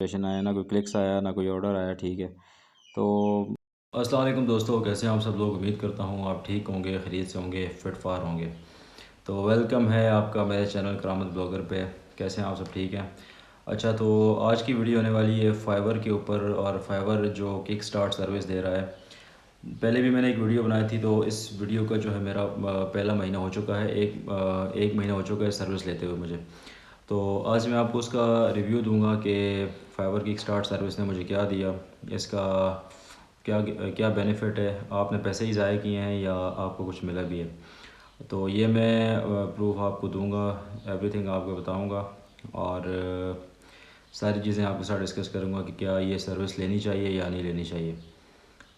Notification आया, ना कोई क्लिक्स आया, ना कोई ऑर्डर आया। ठीक है, तो अस्सलाम वालेकुम दोस्तों, कैसे हैं आप सब लोग। उम्मीद करता हूँ आप ठीक होंगे, खैरियत से होंगे, फिट फार होंगे। तो वेलकम है आपका मेरे चैनल करामत ब्लॉगर पे। कैसे हैं आप सब, ठीक हैं। अच्छा, तो आज की वीडियो होने वाली है फाइवर के ऊपर, और फाइवर जो किक स्टार्ट सर्विस दे रहा है। पहले भी मैंने एक वीडियो बनाई थी, तो इस वीडियो का जो है मेरा पहला महीना हो चुका है, एक महीना हो चुका है सर्विस लेते हुए मुझे। तो आज मैं आपको उसका रिव्यू दूंगा कि फाइवर की स्टार्ट सर्विस ने मुझे क्या दिया, इसका क्या क्या बेनिफिट है, आपने पैसे ही ज़ाया किए हैं या आपको कुछ मिला भी है। तो ये मैं प्रूफ आपको दूंगा, एवरीथिंग आपको बताऊंगा, और सारी चीज़ें आपके साथ डिस्कस करूंगा कि क्या ये सर्विस लेनी चाहिए या नहीं लेनी चाहिए।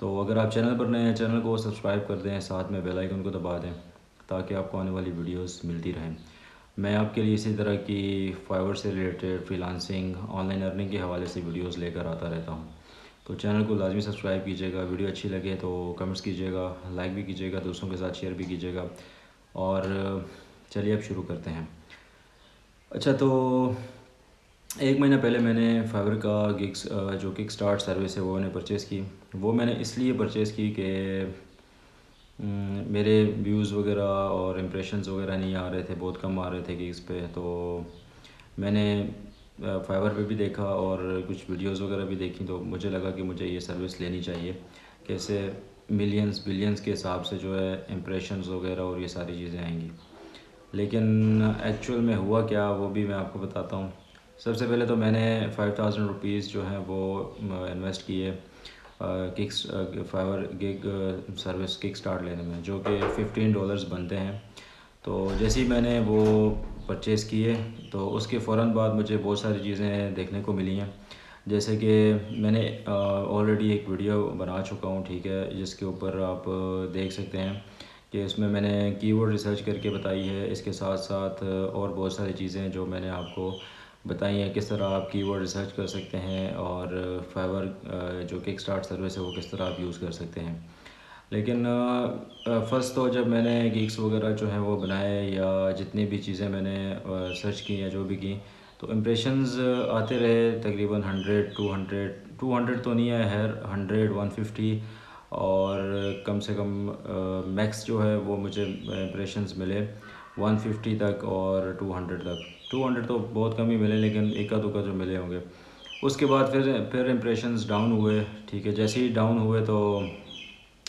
तो अगर आप चैनल पर नए हैं, चैनल को सब्सक्राइब कर दें, साथ में बेल आइकन को दबा दें ताकि आपको आने वाली वीडियोस मिलती रहें। मैं आपके लिए इसी तरह की फाइवर से रिलेटेड फ्रीलांसिंग, ऑनलाइन अर्निंग के हवाले से वीडियोस लेकर आता रहता हूं। तो चैनल को लाजमी सब्सक्राइब कीजिएगा, वीडियो अच्छी लगे तो कमेंट्स कीजिएगा, लाइक भी कीजिएगा, दोस्तों के साथ शेयर भी कीजिएगा। और चलिए अब शुरू करते हैं। अच्छा, तो एक महीना पहले मैंने फाइवर का गिग्स जो किक स्टार्ट सर्विस है वो मैंने परचेज़ की। वो मैंने इसलिए परचेज़ की कि मेरे व्यूज़ वगैरह और इम्प्रेशंस वगैरह नहीं आ रहे थे, बहुत कम आ रहे थे गिग्स पे। तो मैंने फाइवर पे भी देखा और कुछ वीडियोस वगैरह भी देखी, तो मुझे लगा कि मुझे ये सर्विस लेनी चाहिए। कैसे मिलियंस बिलियंस के हिसाब से जो है इम्प्रेशंस वगैरह और ये सारी चीज़ें आएंगी। लेकिन एक्चुअल में हुआ क्या, वो भी मैं आपको बताता हूँ। सबसे पहले तो मैंने 5000 रुपीज़ जो है वो इन्वेस्ट किए किक्स Fiverr gig service kickstart लेने में, जो कि $15 बनते हैं। तो जैसे ही मैंने वो परचेज़ किए, तो उसके फ़ौरन बाद मुझे बहुत सारी चीज़ें देखने को मिली हैं। जैसे कि मैंने ऑलरेडी एक वीडियो बना चुका हूँ, ठीक है, जिसके ऊपर आप देख सकते हैं कि इसमें मैंने कीवर्ड रिसर्च करके बताई है। इसके साथ साथ और बहुत सारी चीज़ें जो मैंने आपको बताई हैं, किस तरह आप कीवर्ड रिसर्च कर सकते हैं, और फाइवर जो किक स्टार्ट सर्विस है वो किस तरह आप यूज़ कर सकते हैं। लेकिन फ़र्स्ट तो जब मैंने गिग्स वगैरह जो हैं वो बनाए, या जितनी भी चीज़ें मैंने सर्च की या जो भी की, तो इम्प्रेशंस आते रहे तकरीबन 100 200 तो नहीं है, खैर 100 150, और कम से कम मैक्स जो है वो मुझे इम्प्रेशंस मिले 150 तक और 200 तक। 200 तो बहुत कम ही मिले, लेकिन एका दुक्का जो मिले होंगे। उसके बाद फिर इम्प्रेशंस डाउन हुए। ठीक है, जैसे ही डाउन हुए तो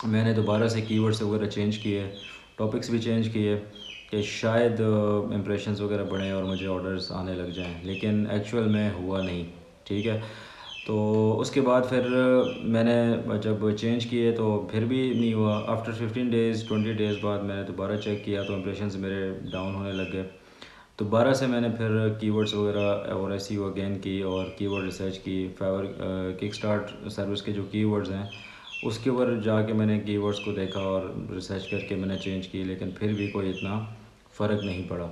मैंने दोबारा से कीवर्ड्स वगैरह चेंज किए, टॉपिक्स भी चेंज किए कि शायद इम्प्रेशंस वगैरह बढ़ें और मुझे ऑर्डर्स आने लग जाएं, लेकिन एक्चुअल में हुआ नहीं। ठीक है, तो उसके बाद फिर मैंने जब चेंज किए तो फिर भी नहीं हुआ। आफ्टर 15 डेज़ 20 डेज़ बाद मैंने दोबारा चेक किया तो इम्प्रेशंस मेरे डाउन होने लग गए। दोबारा से मैंने फिर कीवर्ड्स वगैरह और एसईओ अगेन की और कीवर्ड रिसर्च की। फाइवर किक स्टार्ट सर्विस के जो कीवर्ड्स हैं उसके ऊपर जाके मैंने कीवर्ड्स को देखा और रिसर्च करके मैंने चेंज की, लेकिन फिर भी कोई इतना फ़र्क नहीं पड़ा।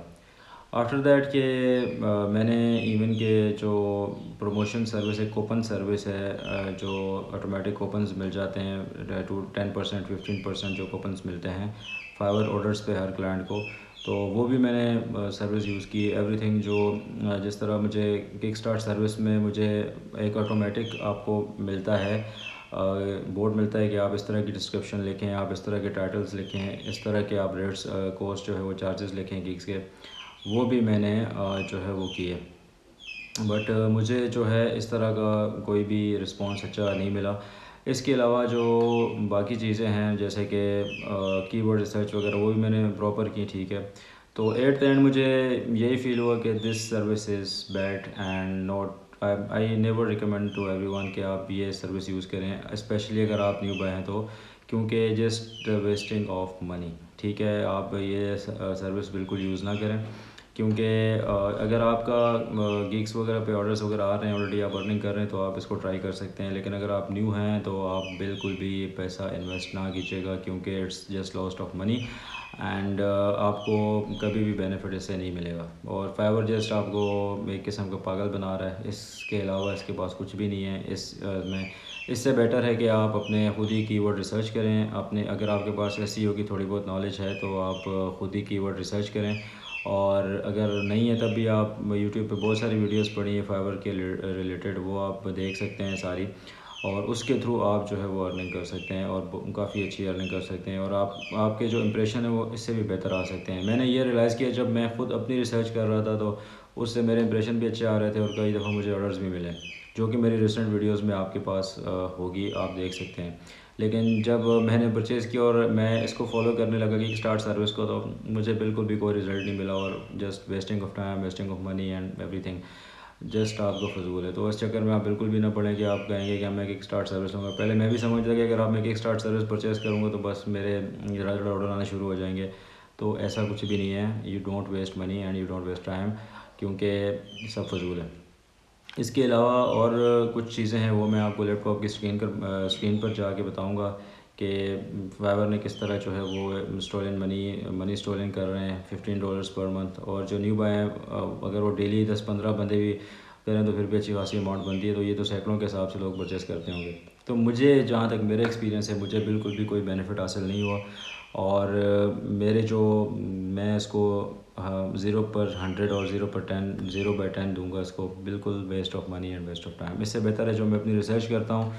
आफ्टर दैट के मैंने इवन के जो प्रमोशन सर्विस है, कूपन सर्विस है, जो ऑटोमेटिक कूपन्स मिल जाते हैं टू 10% 15% जो कूपन्स मिलते हैं फाइवर ऑर्डर्स पे हर क्लाइंट को, तो वो भी मैंने सर्विस यूज़ की। एवरीथिंग जो जिस तरह मुझे किक स्टार्ट सर्विस में मुझे एक ऑटोमेटिक आपको मिलता है, बोर्ड मिलता है कि आप इस तरह की डिस्क्रिप्शन लिखें, आप इस तरह के टाइटल्स लिखें, इस तरह के आप रेट्स कॉस्ट जो है वो चार्जेस लिखें गिग्स के, वो भी मैंने जो है वो किए। बट मुझे जो है इस तरह का कोई भी रिस्पॉन्स अच्छा नहीं मिला। इसके अलावा जो बाकी चीज़ें हैं जैसे कि कीवर्ड रिसर्च वगैरह, वो भी मैंने प्रॉपर की। ठीक है, तो एट द एंड मुझे यही फील हुआ कि this service is bad and not, I never recommend to everyone कि आप ये सर्विस यूज़ करें, स्पेशली अगर आप न्यू बाय हैं तो, क्योंकि जस्ट वेस्टिंग ऑफ मनी। ठीक है, आप ये सर्विस बिल्कुल यूज़ ना करें, क्योंकि अगर आपका गिग्स वगैरह पे ऑर्डर्स वगैरह आ रहे हैं, ऑलरेडी आप अर्निंग कर रहे हैं, तो आप इसको ट्राई कर सकते हैं। लेकिन अगर आप न्यू हैं तो आप बिल्कुल भी पैसा इन्वेस्ट ना कीजिएगा, क्योंकि it's just lost of money and आपको कभी भी बेनिफिट इससे नहीं मिलेगा। और फाइवर जस्ट आपको एक किस्म का पागल बना रहा है, इसके अलावा इसके पास कुछ भी नहीं है। में इससे बेटर है कि आप अपने खुद ही कीवर्ड रिसर्च करें। अपने अगर आपके पास एसईओ की थोड़ी बहुत नॉलेज है तो आप खुद ही कीवर्ड रिसर्च करें और अगर नहीं है तब भी आप यूट्यूब पे बहुत सारी वीडियोस पड़ी हैं फाइवर के रिलेटेड, वो आप देख सकते हैं सारी, और उसके थ्रू आप जो है वो अर्निंग कर सकते हैं और काफ़ी अच्छी अर्निंग कर सकते हैं, और आपके जो इंप्रेशन है वो इससे भी बेहतर आ सकते हैं। मैंने ये रियलाइज़ किया जब मैं ख़ुद अपनी रिसर्च कर रहा था तो उससे मेरे इंप्रेशन भी अच्छे आ रहे थे और कई दफ़ा मुझे ऑर्डर्स भी मिले, जो कि मेरी रिसेंट वीडियोस में आपके पास होगी, आप देख सकते हैं। लेकिन जब मैंने परचेज़ किया और मैं इसको फॉलो करने लगा कि स्टार्ट सर्विस को, तो मुझे बिल्कुल भी कोई रिज़ल्ट नहीं मिला और just wasting of time, wasting of money and everything, just आपको फजूल है। तो इस चक्कर में आप बिल्कुल भी ना पड़ें कि आप कहेंगे कि मैं किक स्टार्ट सर्विस लूँगा। पहले मैं भी समझता था कि अगर आप मैं किक स्टार्ट सर्विस परचेज़ करूँगा तो बस मेरे ज़रा ज़रा ऑर्डर आने शुरू हो जाएंगे, तो ऐसा कुछ भी नहीं है। You don't waste money and you don't waste time, क्योंकि सब फजूल है। इसके अलावा और कुछ चीज़ें हैं वो मैं आपको लैपटॉप की स्क्रीन पर जाके बताऊंगा कि फाइवर ने किस तरह जो है वो स्टोलन मनी स्टोलन कर रहे हैं $15 पर मंथ, और जो न्यू बाय हैं अगर वो डेली 10-15 बंदे भी करें तो फिर भी अच्छी खासी अमाउंट बनती है, तो ये तो सैकड़ों के हिसाब से लोग परचेज़ करते होंगे। तो मुझे जहाँ तक मेरा एक्सपीरियंस है, मुझे बिल्कुल भी कोई बेनिफिट हासिल नहीं हुआ, और मेरे जो मैं इसको 0 पर 100 और 0 पर 10, 0/10 दूंगा इसको। बिल्कुल waste of money and waste of time. इससे बेहतर है जो मैं अपनी रिसर्च करता हूँ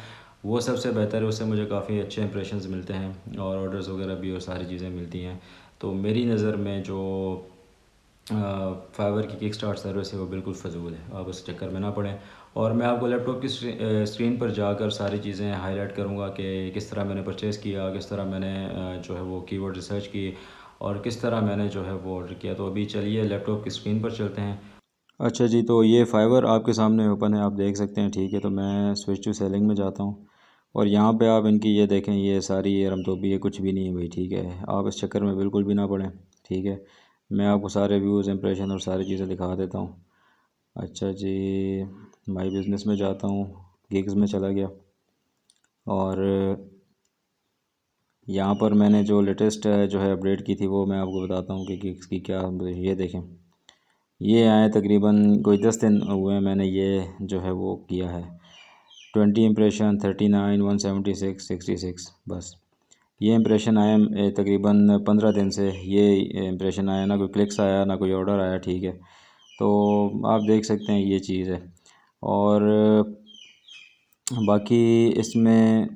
वो सबसे बेहतर है, उससे मुझे काफ़ी अच्छे इंप्रेशंस मिलते हैं और ऑर्डर्स वगैरह भी और सारी चीज़ें मिलती हैं। तो मेरी नज़र में जो फाइवर की किक स्टार्ट सर्विस है वो बिल्कुल फजूल है, आप उस चक्कर में ना पड़ें। और मैं आपको लैपटॉप की स्क्रीन पर जाकर सारी चीज़ें हाईलाइट करूँगा कि किस तरह मैंने परचेज़ किया, किस तरह मैंने जो है वो कीवर्ड रिसर्च की, और किस तरह मैंने जो है वो ऑर्डर किया। तो अभी चलिए लैपटॉप की स्क्रीन पर चलते हैं। अच्छा जी, तो ये फाइवर आपके सामने ओपन है, आप देख सकते हैं, ठीक है। तो मैं स्विच टू सेलिंग में जाता हूँ और यहाँ पे आप इनकी ये देखें, ये सारी ये रमतोबी ये कुछ भी नहीं है भाई, ठीक है। आप इस चक्कर में बिल्कुल भी ना पड़ें, ठीक है। मैं आपको सारे व्यूज़ इंप्रेशन और सारी चीज़ें दिखा देता हूँ। अच्छा जी, माई बिज़नेस में जाता हूँ, गिग्स में चला गया, और यहाँ पर मैंने जो लेटेस्ट जो है अपडेट की थी वो मैं आपको बताता हूँ कि गिग्स की क्या। ये देखें, ये आए तकरीबन कोई 10 दिन हुए हैं मैंने ये जो है वो किया है। 20 इम्प्रेशन, 39, 176, 66, बस ये इम्प्रेशन आए तकरीबन 15 दिन से। ये इम्प्रेशन आया, ना कोई क्लिक्स आया ना कोई ऑर्डर आया, ठीक है। तो आप देख सकते हैं ये चीज़ है। और बाकी इसमें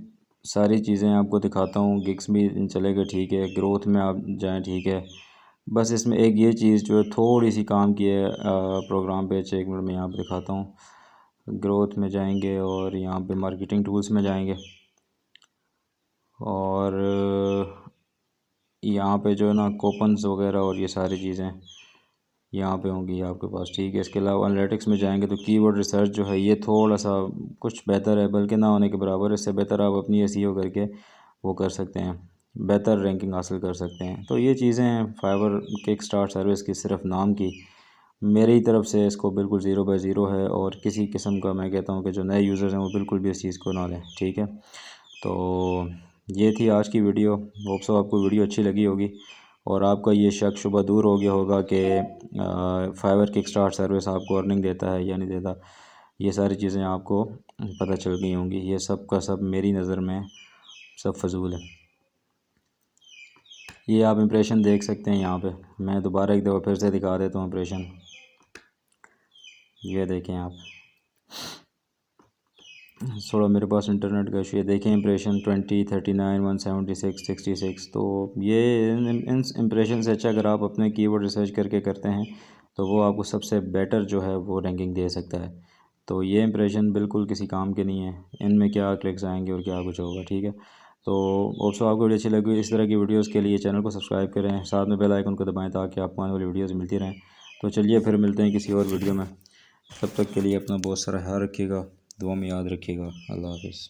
सारी चीज़ें आपको दिखाता हूँ। गिग्स भी चलेगा, ठीक है। ग्रोथ में आप जाएं, ठीक है। बस इसमें एक ये चीज़ जो है थोड़ी सी काम की है प्रोग्राम पे। 1 मिनट में यहाँ पे दिखाता हूँ। ग्रोथ में जाएंगे और यहाँ पे मार्केटिंग टूल्स में जाएंगे, और यहाँ पे जो है ना कूपन्स वगैरह और ये सारी चीज़ें यहाँ पे होंगी आपके पास, ठीक है। इसके अलावा एनालिटिक्स में जाएंगे तो कीवर्ड रिसर्च जो है ये थोड़ा सा कुछ बेहतर है, बल्कि ना होने के बराबर है। इससे बेहतर आप अपनी एसईओ करके वो कर सकते हैं, बेहतर रैंकिंग हासिल कर सकते हैं। तो ये चीज़ें हैं फाइवर किक स्टार्ट सर्विस की, सिर्फ नाम की। मेरी तरफ से इसको बिल्कुल 0/0 है, और किसी किस्म का मैं कहता हूँ कि जो नए यूज़र्स हैं वो बिल्कुल भी इस चीज़ को ना लें, ठीक है। तो ये थी आज की वीडियो। होप सो आपको वीडियो अच्छी लगी होगी और आपका ये शक शुबा दूर हो गया होगा कि फाइवर किक स्टार्ट सर्विस आपको अर्निंग देता है या नहीं देता। ये सारी चीज़ें आपको पता चल गई होंगी। ये सब का सब मेरी नज़र में सब फजूल है। ये आप इंप्रेशन देख सकते हैं यहाँ पे। मैं दोबारा एक दफ़ा फिर से दिखा देता हूँ इंप्रेशन। ये देखें आप, थोड़ा मेरे पास इंटरनेट का इशू है। देखें इंप्रेशन 20, 39, 176, 66। तो ये इन इंप्रेशन से अच्छा अगर आप अपने कीवर्ड रिसर्च करके करते हैं तो वो आपको सबसे बेटर जो है वो रैंकिंग दे सकता है। तो ये इंप्रेशन बिल्कुल किसी काम के नहीं है, इनमें क्या क्लिक्स आएंगे और क्या कुछ होगा, ठीक है। तो ऑल्सो आपको वीडियो अच्छी लगी, इस तरह की वीडियोज़ के लिए चैनल को सब्सक्राइब करें, साथ में बेल आइकन को दबाएँ ताकि आपको आने वाली वीडियोज़ मिलती रहें। तो चलिए फिर मिलते हैं किसी और वीडियो में। तब तक के लिए अपना बहुत सारा ख्याल रखिएगा, दुआ में याद रखिएगा। अल्लाह हाफ़िज़।